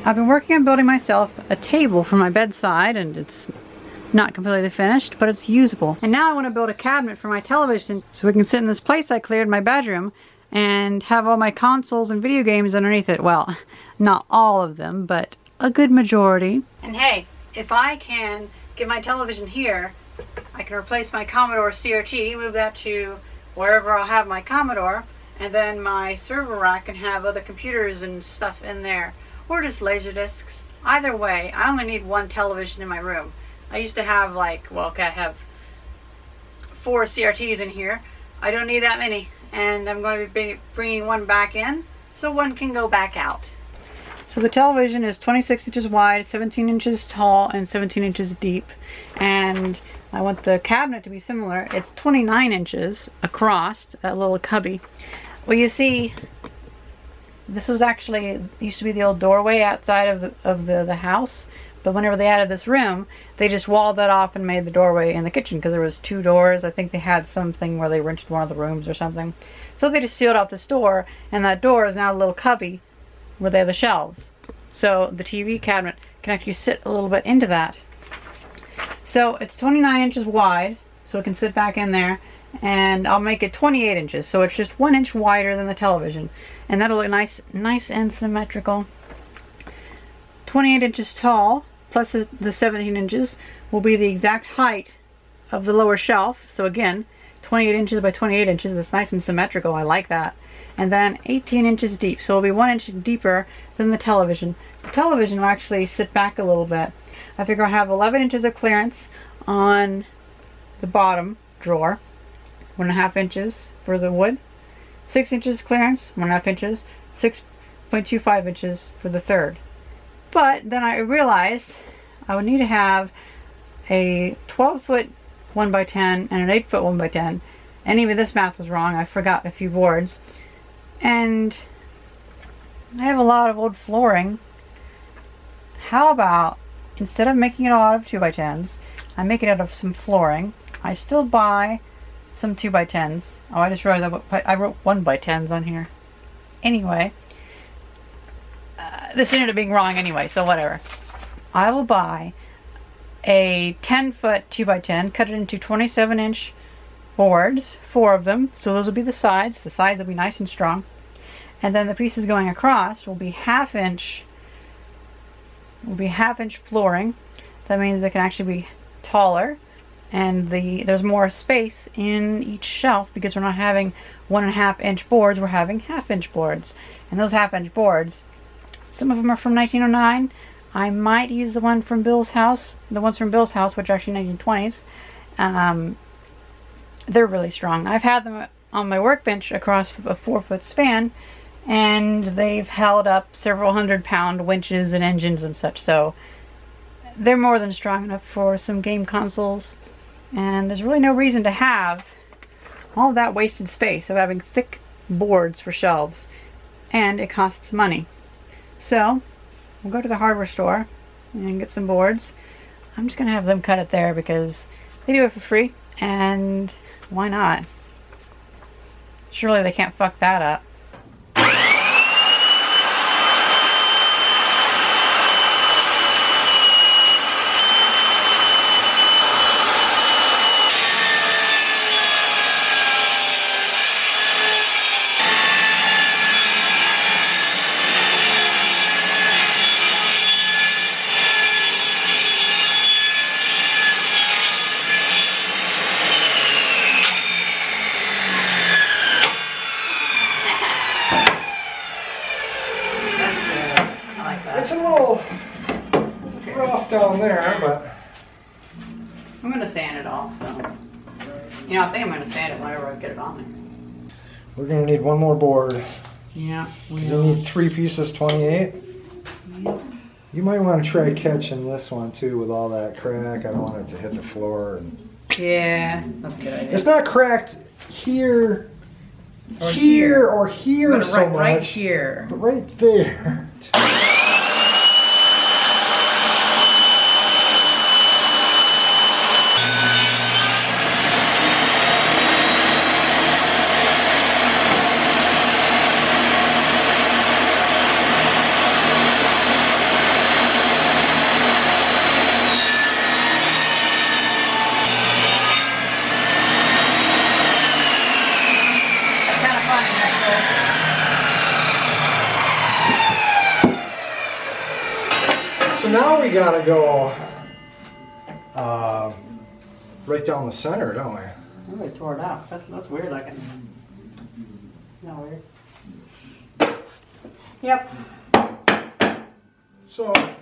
I've been working on building myself a table for my bedside, and it's not completely finished, but it's usable. And now I want to build a cabinet for my television so we can sit in this place I cleared in my bedroom and have all my consoles and video games underneath it. Well, not all of them, but a good majority. And hey, if I can get my television here, I can replace my Commodore CRT, move that to wherever I'll have my Commodore, and then my server rack can have other computers and stuff in there, or just laser discs. Either way, I only need one television in my room. I used to have I have 4 CRTs in here. I don't need that many, and I'm going to be bringing one back in so one can go back out. So the television is 26 inches wide, 17 inches tall, and 17 inches deep, and I want the cabinet to be similar. It's 29 inches across, that little cubby. Well, you see, this was actually, used to be the old doorway outside of the house, but whenever they added this room, they just walled that off and made the doorway in the kitchen, because there was 2 doors. I think they had something where they rented one of the rooms or something. So they just sealed off this door, and that door is now a little cubby where they have the shelves. So the TV cabinet can actually sit a little bit into that. So it's 29 inches wide, so it can sit back in there, and I'll make it 28 inches, so it's just 1 inch wider than the television, and that'll look nice and symmetrical. 28 inches tall, plus the 17 inches, will be the exact height of the lower shelf. So again, 28 inches by 28 inches, that's nice and symmetrical, I like that. And then 18 inches deep, so it'll be 1 inch deeper than the television. The television will actually sit back a little bit. I figure I'll have 11 inches of clearance on the bottom drawer, 1.5 inches for the wood, 6 inches clearance, 1.5 inches, 6.25 inches for the third. But then I realized I would need to have a 12-foot 1x10 and an 8-foot 1x10, and even this math was wrong. I forgot a few boards, and I have a lot of old flooring. How about, instead of making it all out of 2x10s, I make it out of some flooring. I still buy some 2x10s. Oh, I just realized I wrote 1x10s on here. Anyway, this ended up being wrong anyway, so whatever. I will buy a 10-foot 2x10, cut it into 27-inch boards, 4 of them, so those will be the sides. The sides will be nice and strong. And then the pieces going across will be half-inch flooring. That means they can actually be taller, and there's more space in each shelf, because we're not having 1.5 inch boards, we're having half-inch boards. And those half-inch boards, some of them are from 1909. I might use the ones from Bill's house, which are actually 1920s. They're really strong. I've had them on my workbench across a 4-foot span, and they've held up several 100-pound winches and engines and such, so they're more than strong enough for some game consoles. And there's really no reason to have all of that wasted space of having thick boards for shelves, and it costs money. So we'll go to the hardware store and get some boards. I'm just gonna have them cut it there because they do it for free, and why not? Surely they can't fuck that up. It's a little rough down there, but I'm going to sand it all, so. I think I'm going to sand it whenever I get it on there. we're going to need one more board. Yeah. You need 3 pieces, 28. Yep. You might want to try catching this one too with all that crack. I don't want it to hit the floor. Yeah, that's a good idea. It's not cracked here, or here but so much. Right here. But right there. So now we gotta go right down the center, don't we? I really tore it out. That's weird looking. Not weird. Yep. So we need...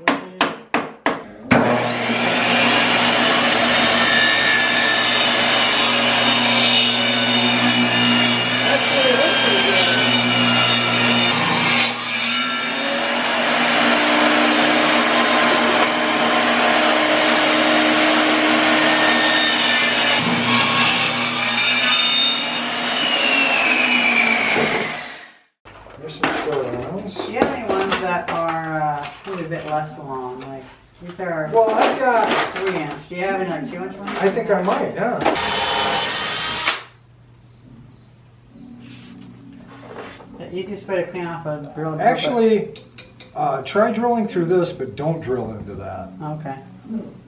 There's some short ones. Do you have any ones that are maybe a bit less long? Like these are Well, I've got... 3-inch. Do you have any like 2-inch ones? I think I might, yeah. The easiest way to clean off a drill. Actually, try drilling through this, but don't drill into that. Okay.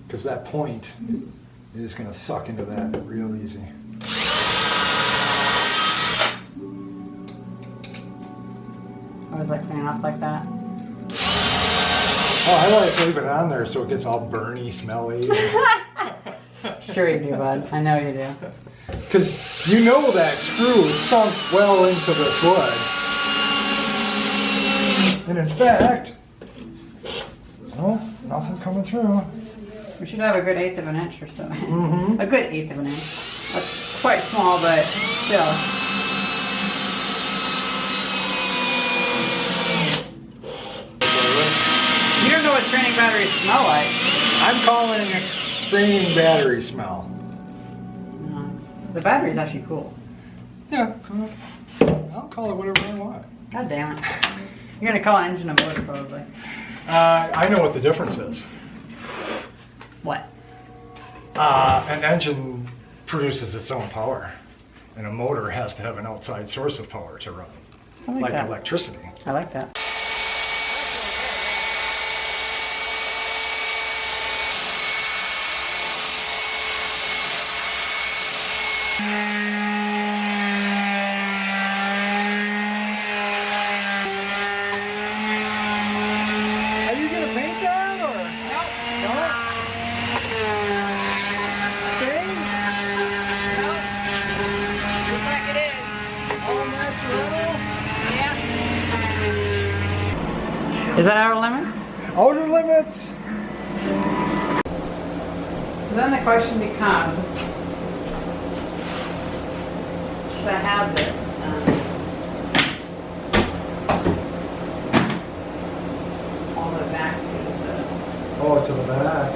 Because that point is going to suck into that real easy. I was like cleaning off like that. Oh, I like to leave it on there so it gets all burny, smelly. Sure you do, bud. I know you do. Because you know that screw is sunk well into this wood. And in fact, oh, nothing coming through. We should have a good 1/8 of an inch or so. Mm-hmm. A good 1/8 of an inch. That's quite small, but still. You don't know what training batteries smell like. I'm calling it extreme battery smell. No. The battery's actually cool. Yeah, I'll call it whatever I want. God damn it. You're gonna call an engine a motor, probably. I know what the difference is. What? An engine produces its own power, and a motor has to have an outside source of power to run, I like like that. electricity. I like that. Are you gonna paint that or? No. Okay. Looks like it is. All natural. Yeah. Is that outer limits? Outer limits. So then the question becomes, should I have this? All the way back to the... Oh, to the back.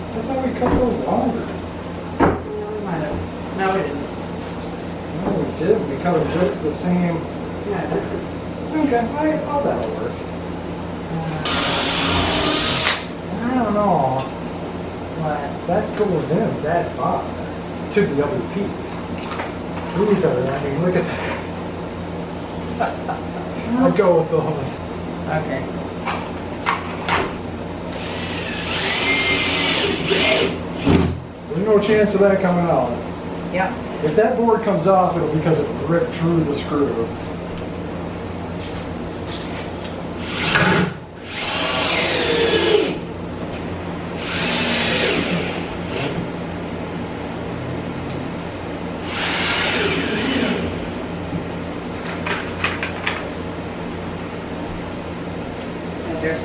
I thought we cut those longer. We might have. No, we didn't. No, we did. We cut them just the same. Yeah. Okay, I'll that'll work. I don't know. But that goes in that far to the other piece. These are, I mean, look at that. I'll go with those. Okay. There's no chance of that coming out. Yep. If that board comes off, it'll be because it ripped through the screw.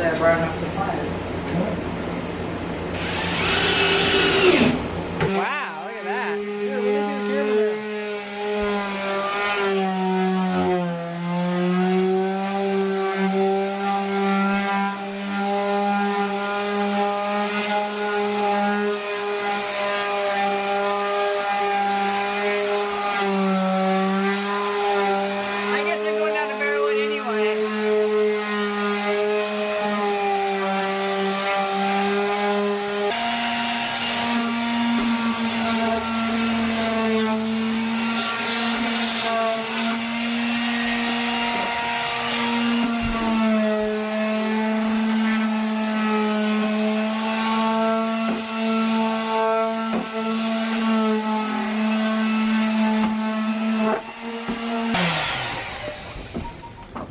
say I brought enough supplies. Wow, look at that. Yeah, what is this camera there? I guess they're going down to Bearwood anyway.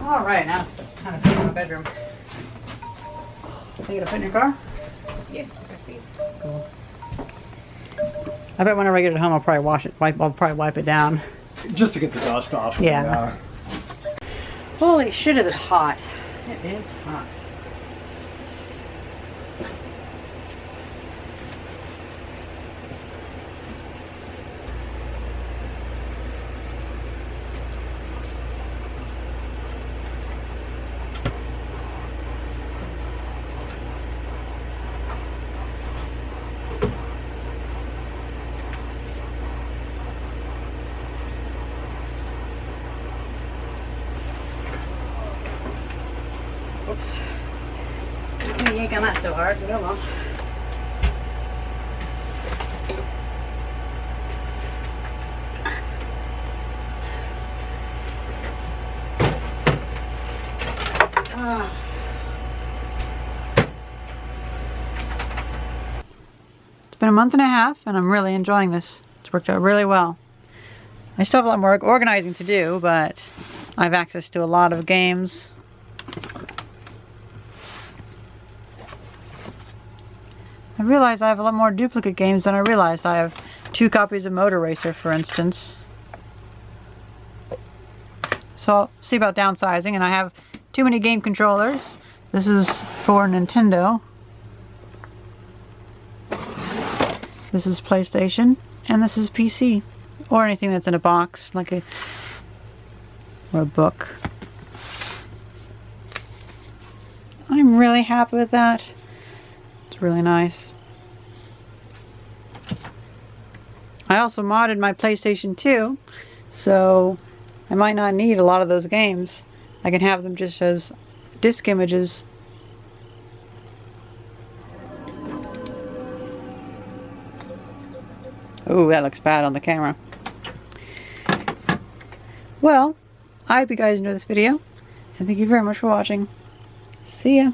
All right, now it's time to clean my bedroom. Are you gonna put in your car? Yeah, I see. Cool. I bet whenever I get it home, I'll probably wash it. I'll probably wipe it down. Just to get the dust off. Yeah. Holy shit, is it hot? It is hot. Oops. I'm gonna yank on that so hard, but oh well. It's been a month and a half and I'm really enjoying this. It's worked out really well. I still have a lot more organizing to do, but I have access to a lot of games. I realized I have a lot more duplicate games than I realized. I have 2 copies of Motor Racer, for instance. So I'll see about downsizing, and I have too many game controllers. This is for Nintendo. This is PlayStation, and this is PC. Or anything that's in a box, like or a book. I'm really happy with that. It's really nice. I also modded my PlayStation 2, so I might not need a lot of those games. I can have them just as disk images. Ooh, that looks bad on the camera. Well, I hope you guys enjoyed this video, and thank you very much for watching. See ya!